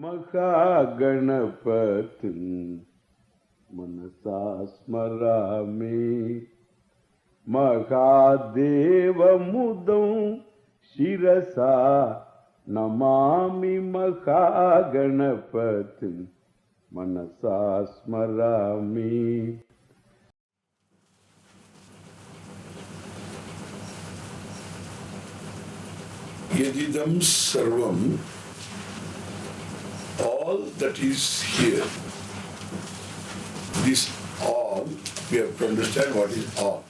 महागणपतिं मनसा स्मरामि महादेवमुदं शिरसा नमामि महागणपतिं मनसा स्मरामि. Yadidam sarvam, all that is here. This all, we have to understand what is all.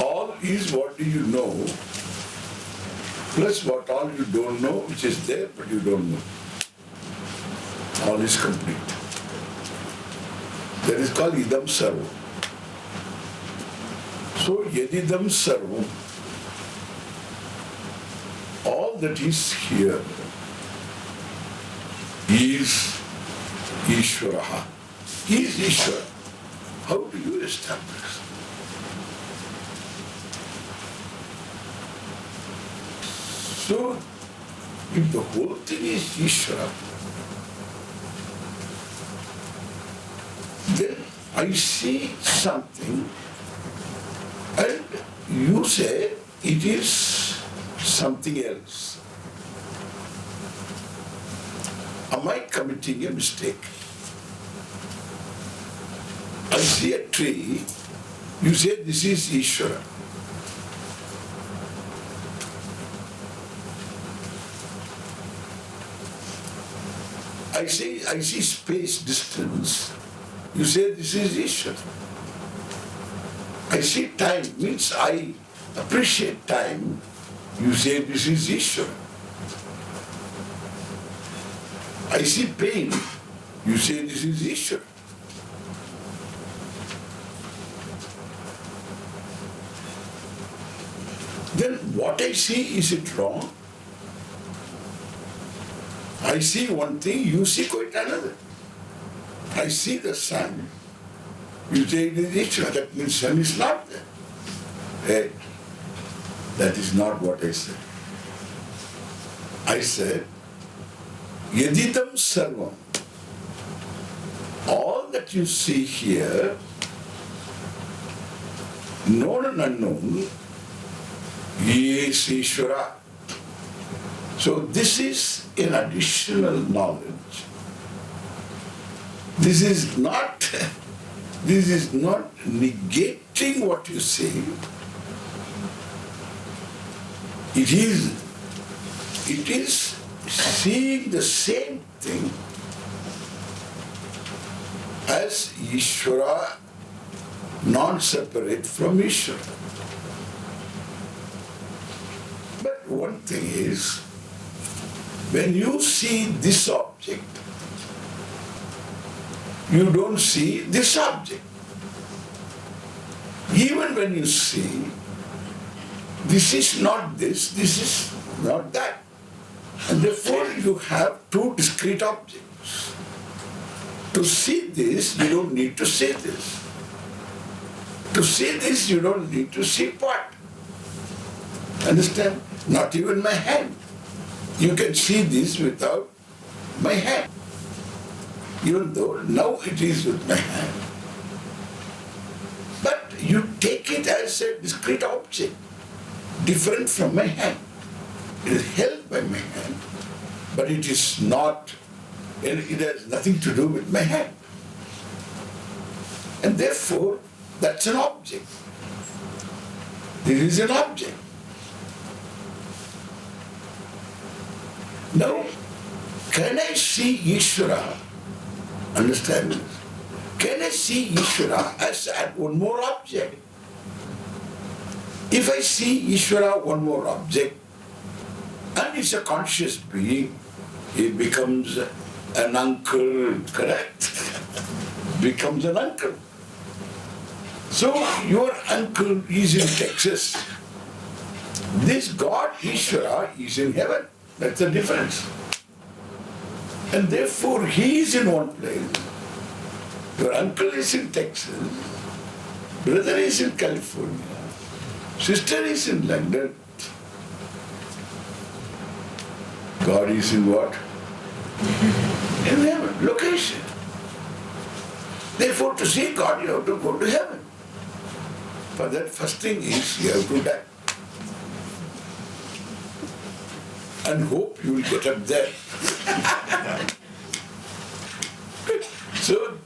All is what do you know, plus what all you don't know, which is there but you don't know. All is complete. That is called idam sarvam. So yadidam sarvam, all that is here is Ishvara. He is Ishvara. How do you establish? So, if the whole thing is Ishvara, then I see something and you say it is something else. Am I committing a mistake? I see a tree, you say this is Ishvara. I see space, distance, you say this is Ishvara. I see time, means I appreciate time, you say this is Ishvara. I see pain, you say this is Ishvara. Then what I see, is it wrong? I see one thing, you see quite another. I see the sun, you say it is Ishvara, that means sun is not there. Hey, that is not what I said. I said, Yadidam sarvam, all that you see here, known and unknown, is Ishvara. So this is an additional knowledge. This is not negating what you see. It is seeing the same thing as Ishvara, non-separate from Ishvara. But one thing is, when you see this object, you don't see this object. Even when you see, this is not this is not that. And therefore you have two discrete objects. To see this, you don't need to see this. To see this, you don't need to see what? Understand? Not even my hand. You can see this without my hand. Even though now it is with my hand. But you take it as a discrete object, different from my hand. It is held by my hand, but it is not, it has nothing to do with my hand. And therefore, that's an object. This is an object. Now, can I see Ishvara? Understand this? Can I see Ishvara as one more object? If I see Ishvara one more object, and it's a conscious being, he becomes an uncle, correct? Becomes an uncle. So your uncle is in Texas. This God, Ishvara, is in heaven. That's the difference. And therefore he is in one place. Your uncle is in Texas, brother is in California, sister is in London. God is in what? In heaven, location. Therefore, to see God, you have to go to heaven. For that, first thing is you have to die. And hope you will get up there. So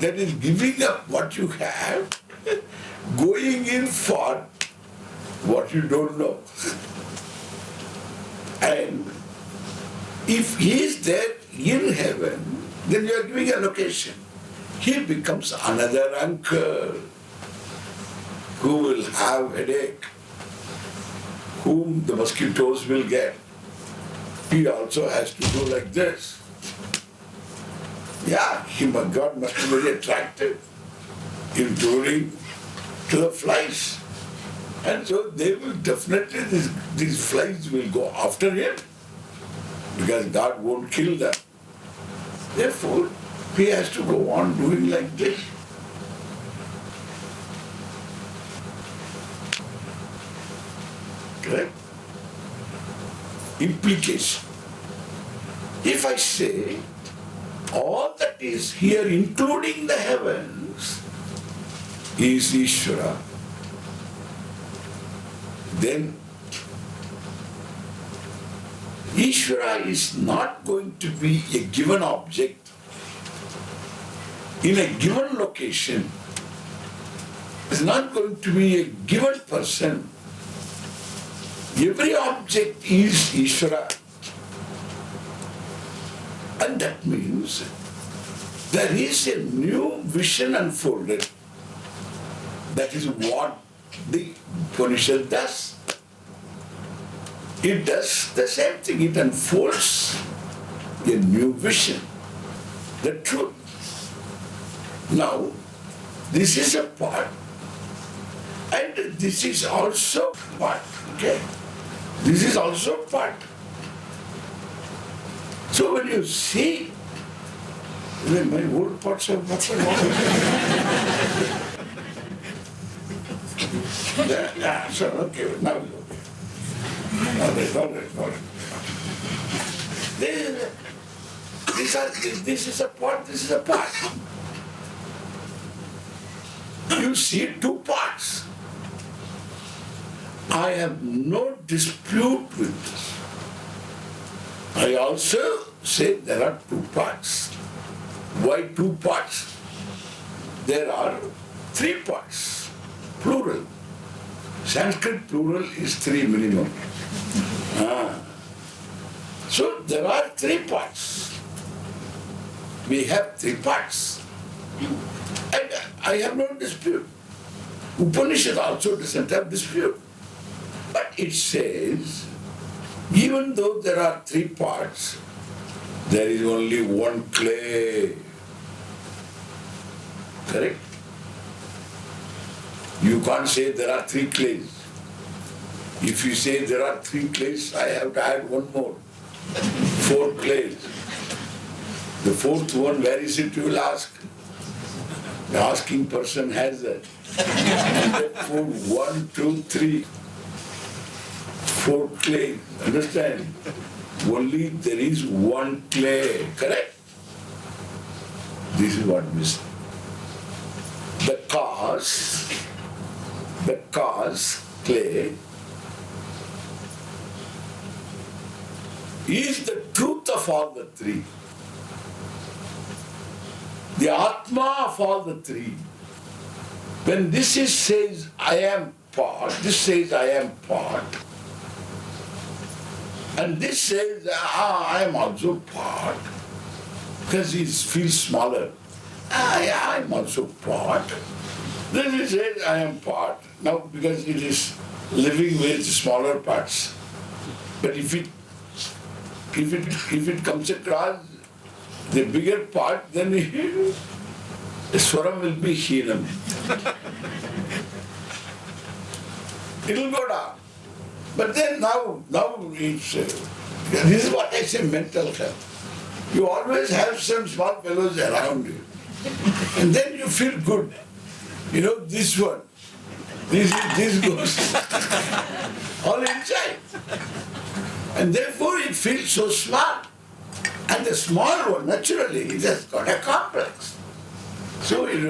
that is giving up what you have, going in for what you don't know. And if he is there in heaven, then you are giving a location. He becomes another uncle who will have headache, whom the mosquitoes will get. He also has to do like this. Yeah, God must be very attractive, including to the flies. And so they will definitely, these flies will go after him because God won't kill them. Therefore, he has to go on doing like this. Correct? Implication. If I say all that is here, including the heavens, is Ishvara, then Ishvara is not going to be a given object in a given location. It's not going to be a given person. Every object is Ishvara. And that means there is a new vision unfolded. That is what the Upanishad does. It does the same thing. It unfolds a new vision, the truth. Now, this is a part, and this is also part. Okay? This is also part. So when you see, my old parts are not yeah, so okay, now it's okay. All right. This is a part, this is a part. You see two parts. I have no dispute with this. I also say there are two parts. Why two parts? There are three parts, plural. Sanskrit plural is three minimum. So there are three parts. We have three parts. And I have no dispute. Upanishad also doesn't have dispute. But it says, even though there are three parts, there is only one clay. Correct? You can't say there are three clays. If you say there are three clays, I have to add one more. 4 clays. The fourth one, where is it, you will ask. The asking person has that. And therefore, 1, 2, 3, 4 clays. Understand? Only there is one clay. Correct? This is what we say. The cause, clay, is the truth of all the three. The Atma of all the three. When this says I am part, this says I am part, and this says I am also part, because it feels smaller. I am also part. Then it says I am part. Now because it is living with smaller parts. But if it comes across the bigger part, then the Ishwara will be Heenam. It will go down. But then now it's, this is what I say, mental health. You always have some small fellows around you. And then you feel good. You know, this one, this goes all inside. And therefore it feels so small. And the small one, naturally, it has got a complex. So it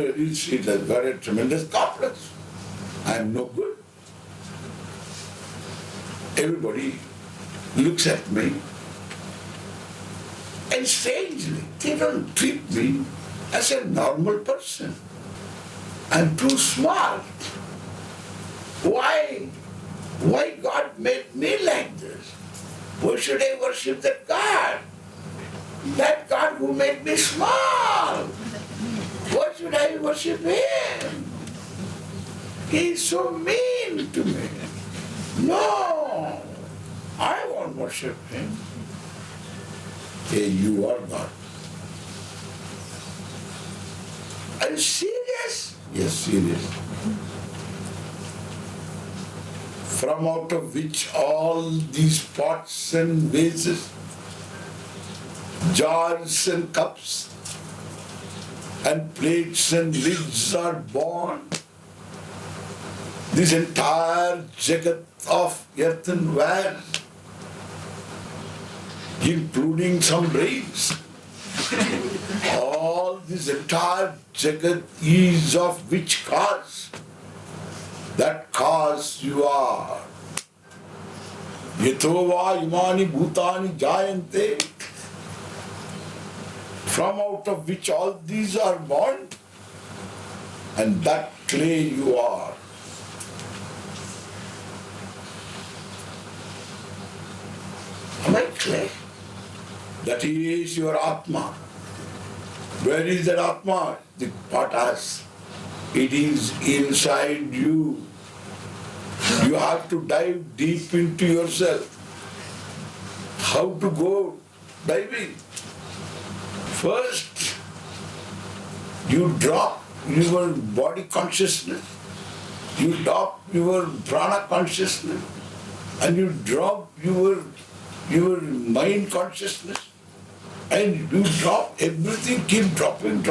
has got a tremendous complex. I am no good. Everybody looks at me, and strangely, they don't treat me as a normal person. I'm too small. Why? Why God made me like this? Why should I worship that God? That God who made me small. Why should I worship Him? He is so mean to me. No, I won't worship Him. Hey, you are God. Are you serious? Yes, serious. From out of which all these pots and vases, jars and cups, and plates and lids are born. This entire jagat of earthenware, including some brains, all this entire jagat is of which cause? That cause you are. Yatova imani bhutani jayante. From out of which all these are born, and that clay you are. Am I clay? That is your Atma. Where is that Atma? The patas. It is inside you. You have to dive deep into yourself. How to go diving? First, you drop your body consciousness, you drop your prana consciousness, and you drop your mind consciousness, and you drop everything, keep dropping,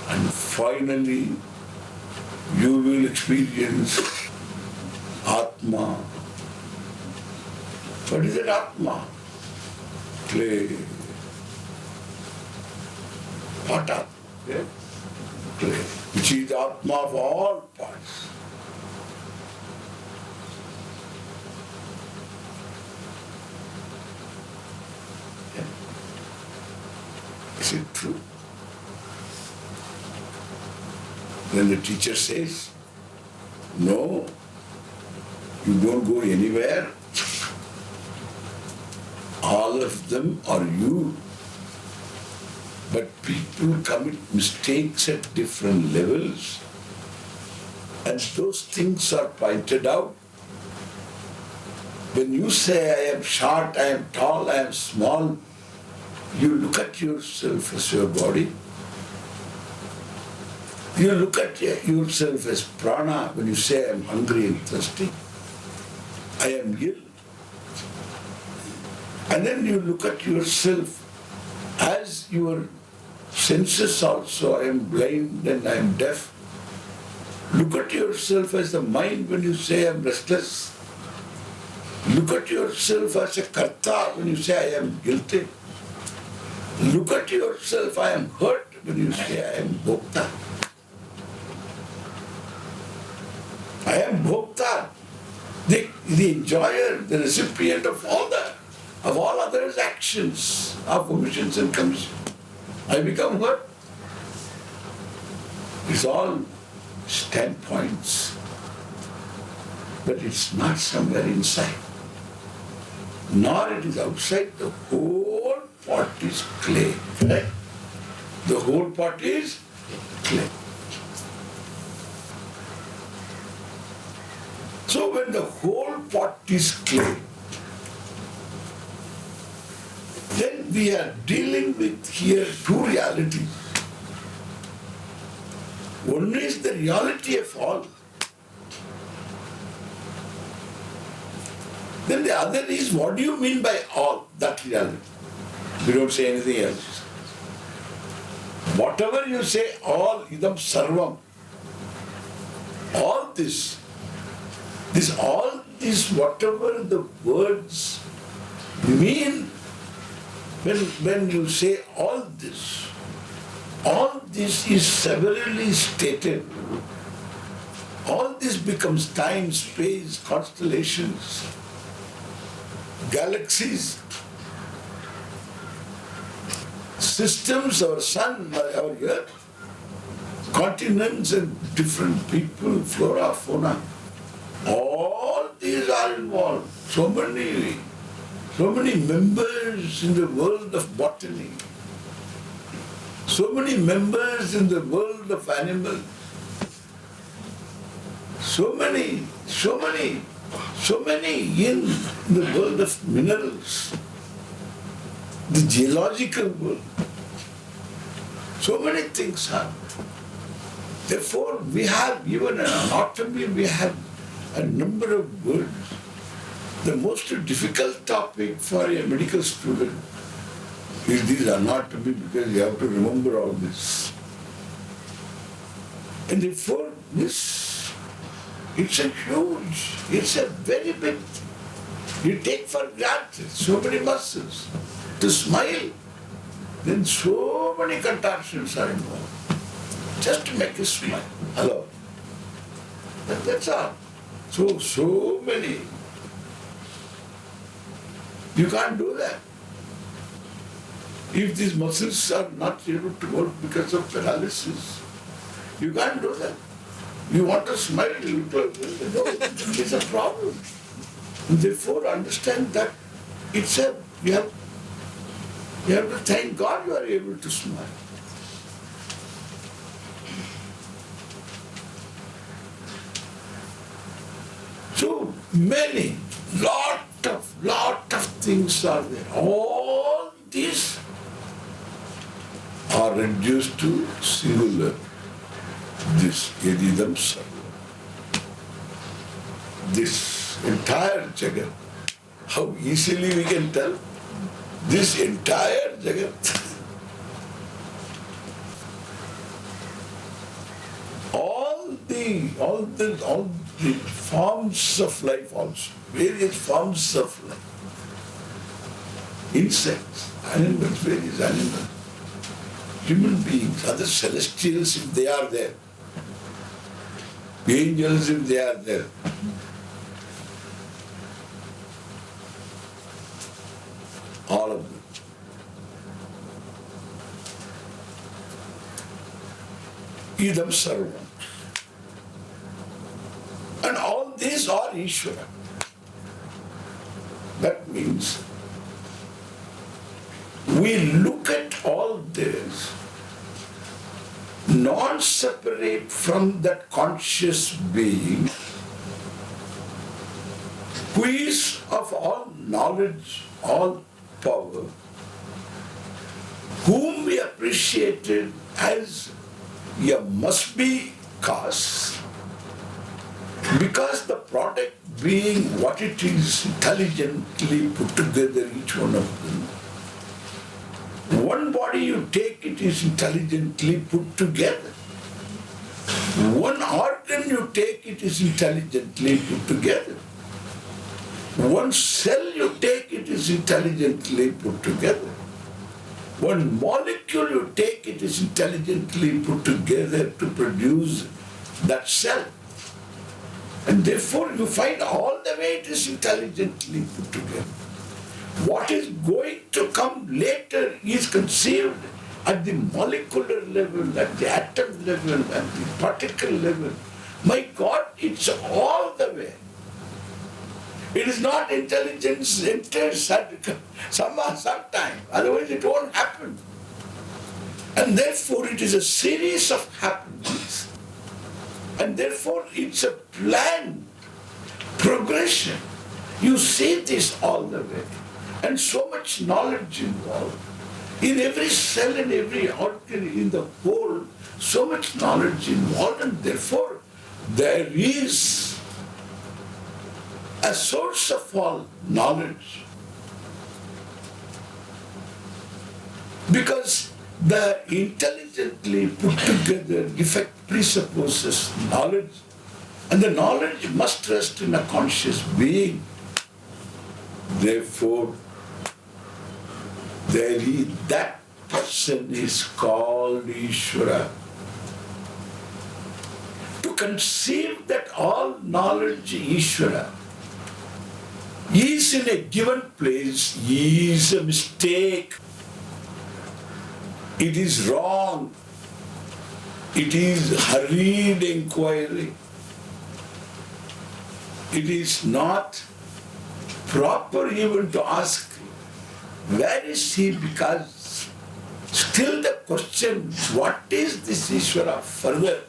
and finally you will experience Atma. What is that Atma? Clay. Pata. Yeah? Clay. Which is the Atma of all parts. Yeah. Is it true? Then the teacher says, no, you don't go anywhere. All of them are you. But people commit mistakes at different levels, and those things are pointed out. When you say, I am short, I am tall, I am small, you look at yourself as your body. You look at yourself as prana when you say, I am hungry and thirsty. I am ill. And then you look at yourself as your senses also. I am blind and I am deaf. Look at yourself as the mind when you say, I am restless. Look at yourself as a karta when you say, I am guilty. Look at yourself, I am hurt when you say, I am bhokta. I am bhokta, the enjoyer, the recipient of all others' actions, of omissions and commissions. I become hurt. It's all standpoints, but it's not somewhere inside, nor it is outside. The whole pot is clay, right? The whole pot is clay. So when the whole pot is clay, then we are dealing with here two realities. One is the reality of all. Then the other is, what do you mean by all, that reality? We don't say anything else. Whatever you say, all, idam sarvam, all this all this, whatever the words mean, when you say all this is severally stated. All this becomes time, space, constellations, galaxies, systems, our sun, our earth, continents and different people, flora, fauna. All these are involved. So many members in the world of botany. So many members in the world of animals. So many in the world of minerals, the geological world. So many things are. Therefore, we have even an anatomy, we have a number of words. The most difficult topic for a medical student is this anatomy, because you have to remember all this. And therefore, it's a very big, you take for granted so many muscles. To smile, then so many contortions are involved. Just to make you smile. Hello. That's all. So many. You can't do that. If these muscles are not able to work because of paralysis, you can't do that. You want to smile, it's a problem. Therefore, understand that you have to thank God you are able to smile. So many, lot of things are there. All these are reduced to singular. This Yadidam Sarva. This entire Jagat, how easily we can tell? This entire Jagat. all the forms of life also, various forms of life. Insects, animals, various animals, human beings, other celestials if they are there, angels if they are there. All of them. Idam Sarvam. And all these are Ishvara. That means we look at all this non-separate from that conscious being who is of all knowledge, all power, whom we appreciated as a must-be cause, because the product being what it is, intelligently put together, each one of them. One body you take, it is intelligently put together. One organ you take, it is intelligently put together. One cell you take, it is intelligently put together. One molecule you take, it is intelligently put together to produce that cell. And therefore you find all the way it is intelligently put together. What is going to come later is conceived at the molecular level, at the atom level, at the particle level. My God, it's all the way. It is not intelligence enters sometime, otherwise it won't happen. And therefore it is a series of happenings. And therefore it's a planned progression. You see this all the way. And so much knowledge involved. In every cell and every organ in the whole, so much knowledge involved, and therefore there is a source of all knowledge. Because the intelligently put together defect presupposes knowledge, And the knowledge must rest in a conscious being. Therefore, that person is called Ishvara. To conceive that all knowledge Ishvara is in a given place is a mistake. It is wrong. It is hurried inquiry. It is not proper even to ask, where is he? Because still the question, what is this Ishvara? Further,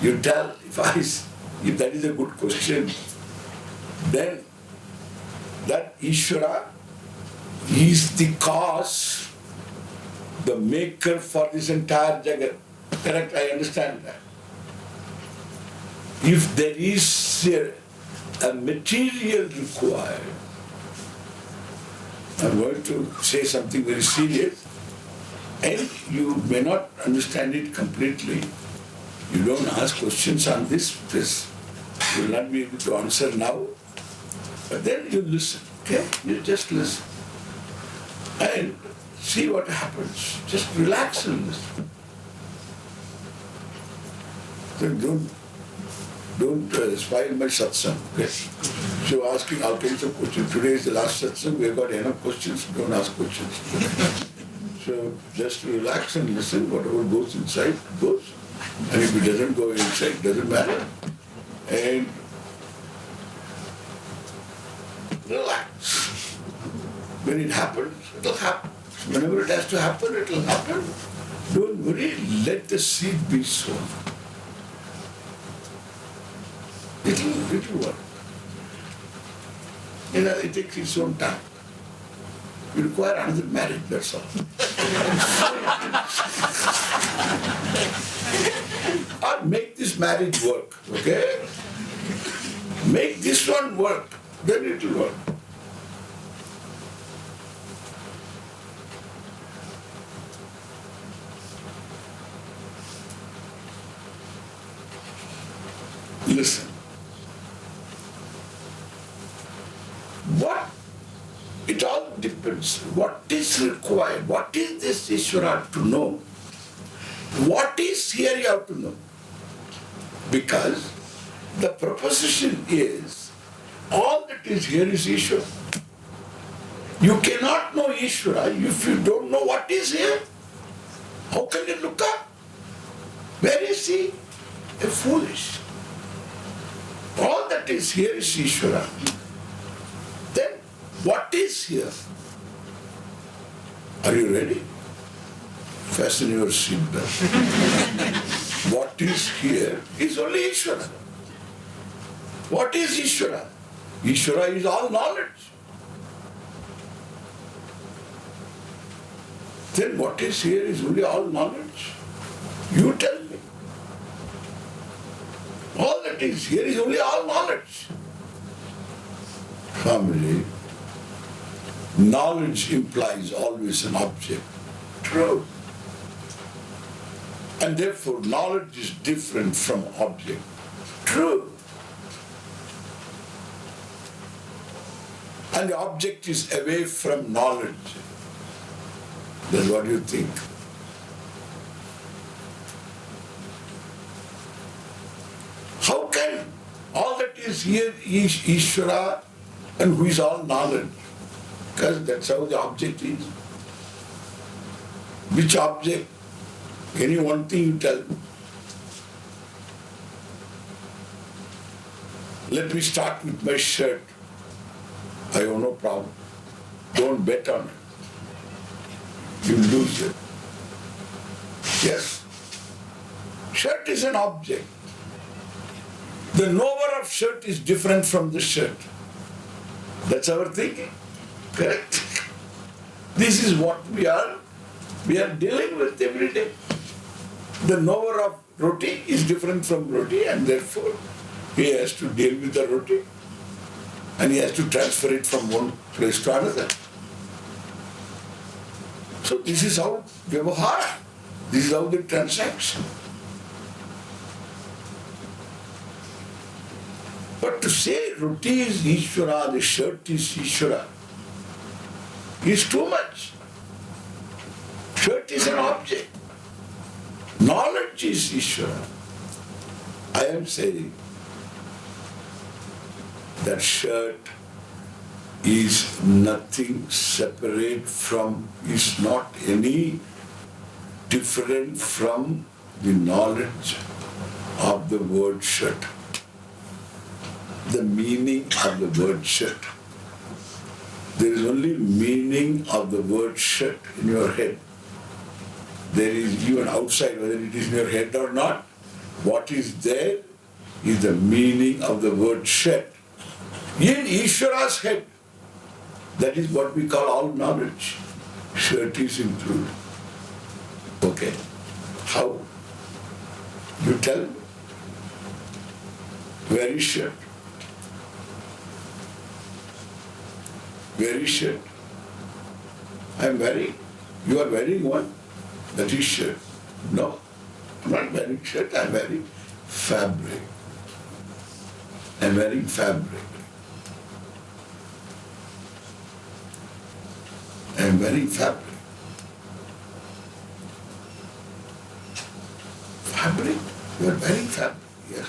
you tell, if that is a good question, then that Ishvara is the cause, the maker for this entire Jagat. Correct? I understand that. If there is a material required, I'm going to say something very serious, and you may not understand it completely. You don't ask questions on this, please. You will not be able to answer now. But then you listen, okay? You just listen. And see what happens. Just relax and listen. Then don't spoil my satsang, okay? So you're asking all kinds of questions. Today is the last satsang, we have got enough questions, don't ask questions. So just relax and listen, whatever goes inside, goes. And if it doesn't go inside, doesn't matter. And relax. When it happens, it'll happen. Whenever it has to happen, it'll happen. Don't worry, let the seed be sown. It'll work. It takes its own time. You require another marriage, that's all. Or make this marriage work, okay? Make this one work, then it will work. Listen. It all depends. What is required? What is this Ishvara to know? What is here you have to know? Because the proposition is, all that is here is Ishvara. You cannot know Ishvara if you don't know what is here. How can you look up? Where is he? A foolish. All that is here is Ishvara. Then what is here? Are you ready? Fasten your seatbelt. What is here is only Ishvara. What is Ishvara? Ishvara is all knowledge. Then what is here is only all knowledge. You tell me. All that is here is only all knowledge. Family, knowledge implies always an object. True. And therefore knowledge is different from object. True. And the object is away from knowledge. Then what do you think? How can all that is here is Ishvara and who is all knowledge? Because that's how the object is. Which object? Any one thing you tell me. Let me start with my shirt. I have no problem. Don't bet on it. You lose it. Yes. Shirt is an object. The knower of shirt is different from the shirt. That's our thinking. Correct? This is what we are dealing with every day. The knower of roti is different from roti, and therefore he has to deal with the roti and he has to transfer it from one place to another. So this is how vyavahara, this is how the transaction. to say roti is Ishvara, the shirt is Ishvara, is too much. Shirt is an object. Knowledge is Ishvara. I am saying that shirt is nothing separate from, is not any different from the knowledge of the word shirt. The meaning of the word shirt. There is only meaning of the word shirt in your head. There is even outside, whether it is in your head or not, what is there is the meaning of the word shirt. In Ishvara's head, that is what we call all knowledge. Shirt is included. Okay. How? You tell me. Where is shirt? Where is shirt? I am wearing. You are wearing one. That is shirt. No, I'm not wearing shirt. I am wearing fabric. I am wearing fabric. I am wearing fabric. Fabric? You are wearing fabric, yes.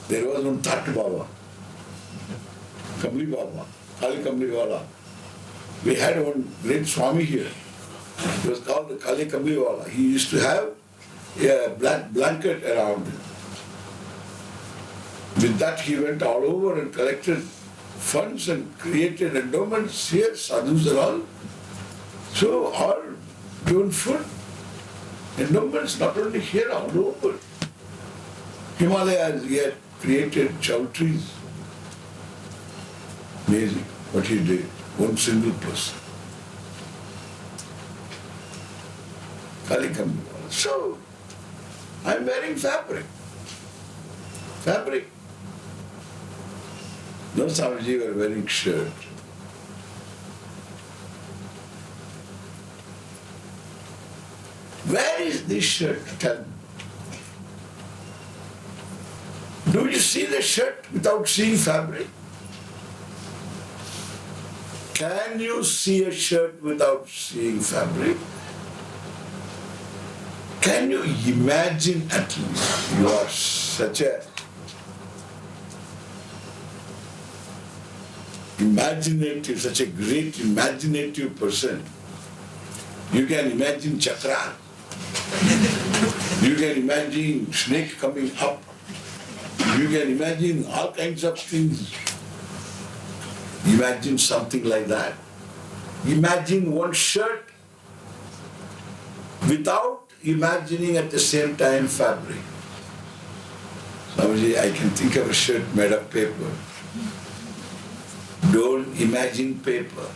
There was one Tat Baba, Kamli Baba, Kali Kamli Wala. We had one great Swami here. He was called the Kali Kamli Wala. He used to have a black blanket around him. With that he went all over and collected funds and created endowments here, sadhus and all. So all given food, endowments not only here, all over. Himalayas, he had created chowtries. Amazing what he did, one single person. Kali Kamli. So, I'm wearing fabric. Fabric. No, Swamiji were wearing shirt. Where is this shirt? Tell me. Do you see the shirt without seeing fabric? Can you see a shirt without seeing fabric? Can you imagine at least? You are such a imaginative, such a great imaginative person. You can imagine chakra. You can imagine snake coming up. You can imagine all kinds of things. Imagine something like that. Imagine one shirt without imagining at the same time fabric. Swamiji, I can think of a shirt made of paper. Don't imagine paper.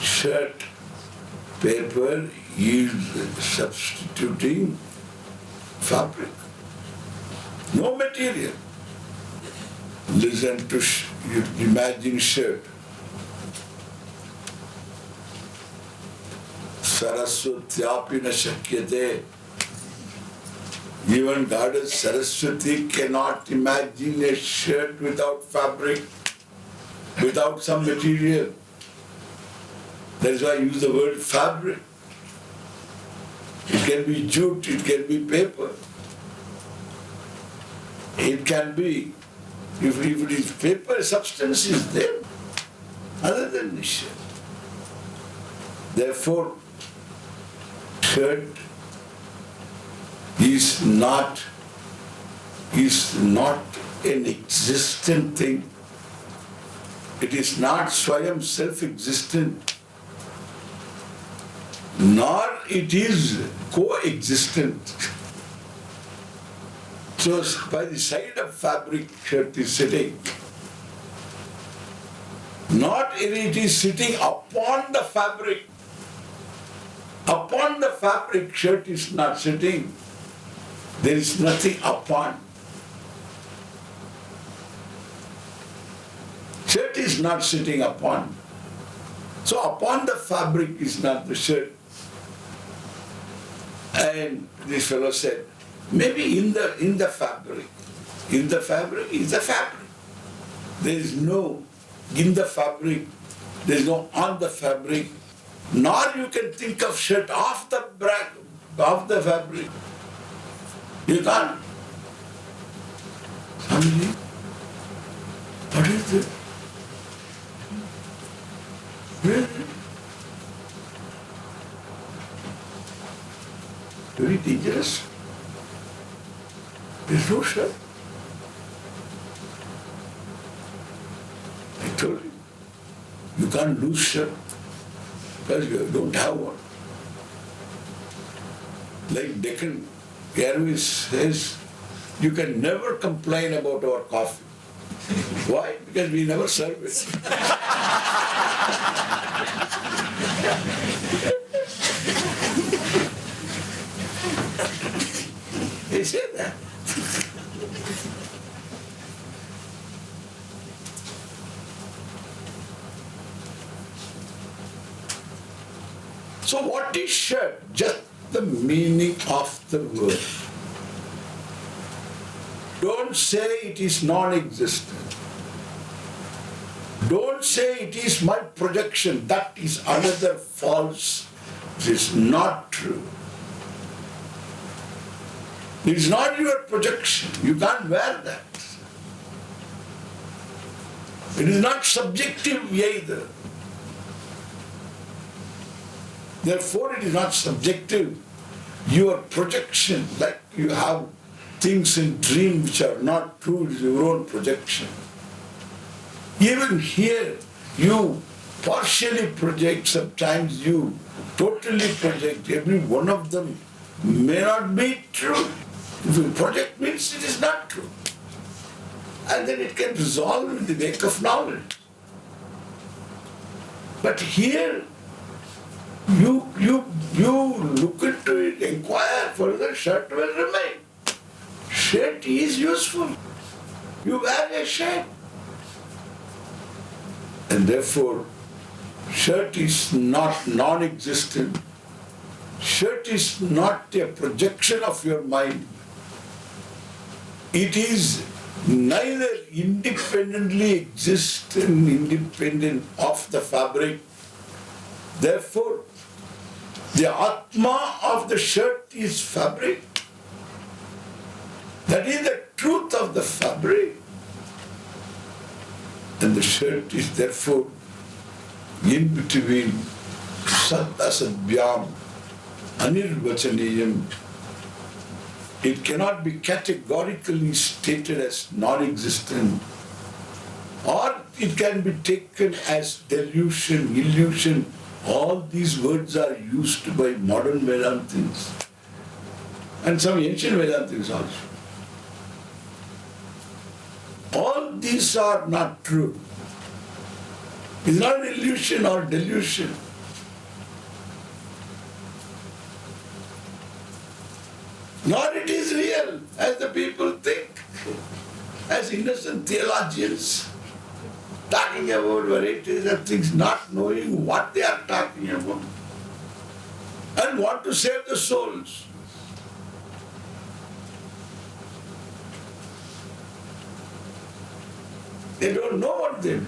Shirt, paper is substituting fabric. No material. Listen to, you imagine shirt. Saraswatyapi na shakyate. Even Goddess Saraswati cannot imagine a shirt without fabric, without some material. That is why I use the word fabric. It can be jute, it can be paper. It can be, if it is paper, substance is there, other than the shirt. Therefore, shirt is not an existent thing. It is not Swayam self-existent, nor it is coexistent. So by the side of fabric, shirt is sitting. Not it is sitting upon the fabric. Upon the fabric, shirt is not sitting. There is nothing upon. Shirt is not sitting upon. So upon the fabric is not the shirt. And this fellow said, Maybe in the fabric. In the fabric is the fabric. There is no in the fabric, there is no on the fabric, nor you can think of shirt off the fabric. You can't. Swamiji, what is it? Where is it? Very dangerous. There's no shirt. I told you, you can't lose shirt because you don't have one. Like Deccan Airways says, you can never complain about our coffee. Why? Because we never serve it. He said that. So what is shirt? Just the meaning of the word. Don't say it is non-existent. Don't say it is my projection. That is another false. It is not true. It is not your projection. You can't wear that. It is not subjective either. Therefore, it is not subjective. Your projection, like you have things in dream which are not true, it is your own projection. Even here, you partially project, sometimes you totally project. Every one of them may not be true. If you project means it is not true. And then it can resolve in the wake of knowledge. But here, you look into it, inquire further, shirt will remain. Shirt is useful. You wear a shirt. And therefore, shirt is not non-existent. Shirt is not a projection of your mind. It is neither independently existent, independent of the fabric. Therefore, the Atma of the shirt is fabric. That is the truth of the fabric. And the shirt is therefore in between Sat Asat Anirvachaniyam. It cannot be categorically stated as non-existent, or it can be taken as delusion, illusion. All these words are used by modern Vedantins and some ancient Vedantins also. All these are not true. It's not an illusion or delusion. Nor it is real, as the people think, as innocent theologians, talking about varieties of things, not knowing what they are talking about, and want to save the souls. They don't know what they do.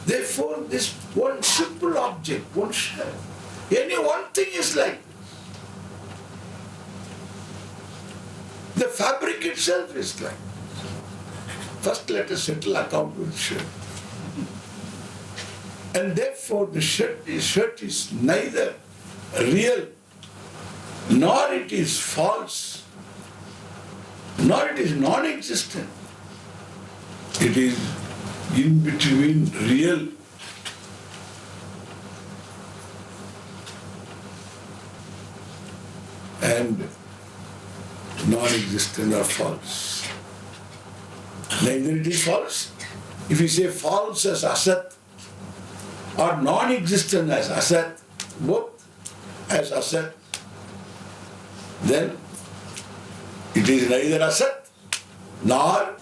Therefore, this one simple object, one shell, any one thing is like the fabric itself is like. First, let us settle account with shirt. And therefore, the shirt is neither real, nor it is false, nor it is non-existent. It is in between real and non-existent or false. Neither it is false. If you say false as asat or non-existent as asat, both as asat, then it is neither asat nor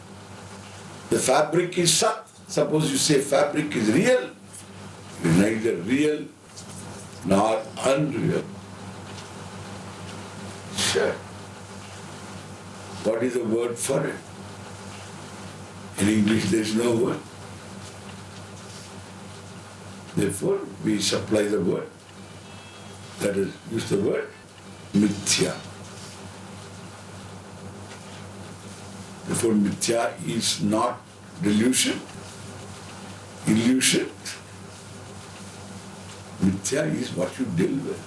the fabric is sat. Suppose you say fabric is real, it is neither real nor unreal. shirt. What is the word for it? In English there is no word. Therefore, we supply the word. That is, use the word mithya. Therefore, mithya is not delusion, illusion. Mithya is what you deal with.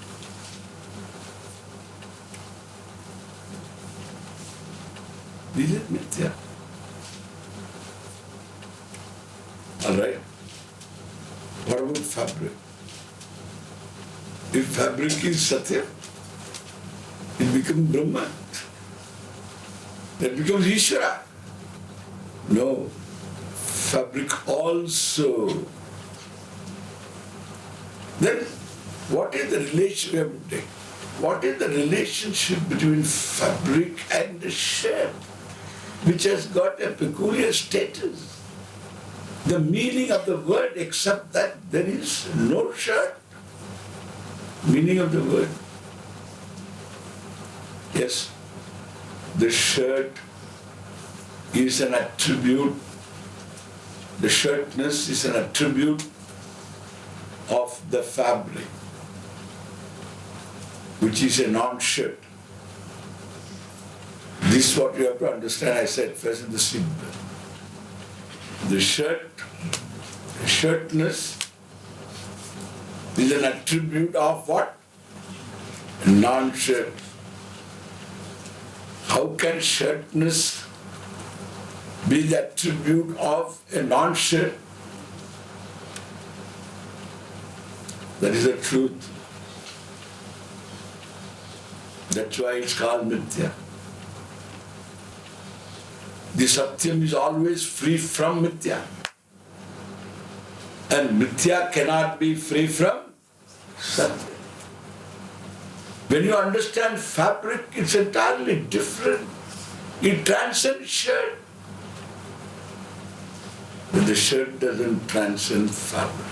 Is it mithya? Alright. What about fabric? If fabric is Satya, it becomes Brahman. That becomes Ishvara. No. Fabric also. Then what is the relationship? What is the relationship between fabric and the shirt, which has got a peculiar status? The meaning of the word, except that there is no shirt. Meaning of the word. Yes, the shirt is an attribute, the shirtness is an attribute of the fabric, which is a non-shirt. This is what you have to understand. I said first in the simple. The shirtness is an attribute of what? Non-shirt. How can shirtness be the attribute of a non-shirt? That is the truth. That's why it's called mithya. The Satyam is always free from mithya. And mithya cannot be free from Satya. When you understand fabric, it's entirely different. It transcends shirt. But the shirt doesn't transcend fabric.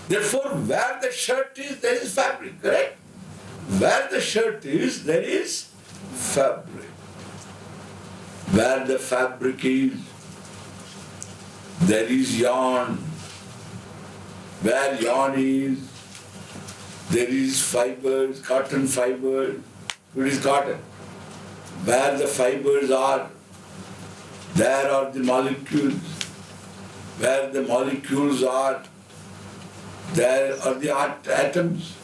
Therefore, where the shirt is, there is fabric, correct? Where the shirt is, there is fabric. Where the fabric is, there is yarn. Where yarn is, there is fibers, cotton fiber. It is cotton. Where the fibers are, there are the molecules. Where the molecules are, there are the atoms.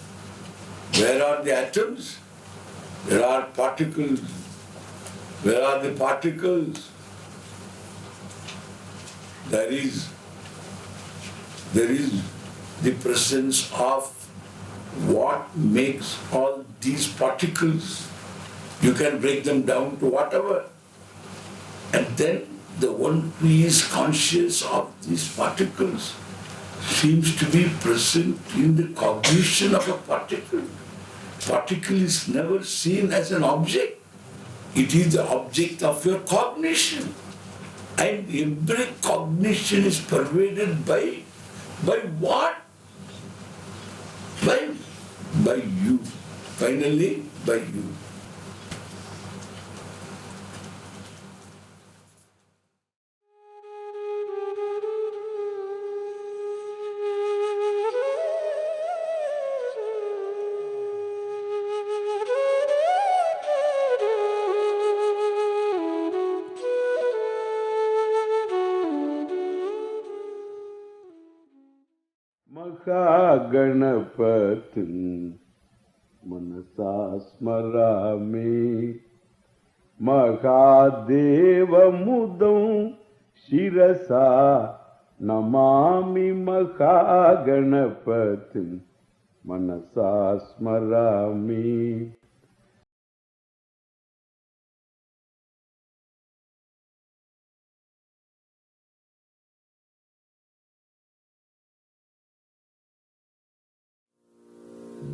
Where are the atoms? There are particles. Where are the particles? There is the presence of what makes all these particles. You can break them down to whatever. And then the one who is conscious of these particles seems to be present in the cognition of a particle. Particle is never seen as an object. It is the object of your cognition. And every cognition is pervaded by what? By you. Finally, by you. महागणपतिं मनसा स्मरामि महादेवमुदं शिरसा नमामि महागणपतिं मनसा स्मरामि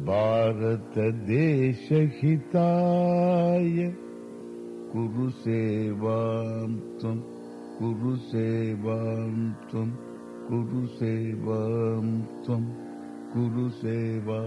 भारत देश हिताय कुरु सेवां त्वं कुरु सेवां त्वं Kuru Seva.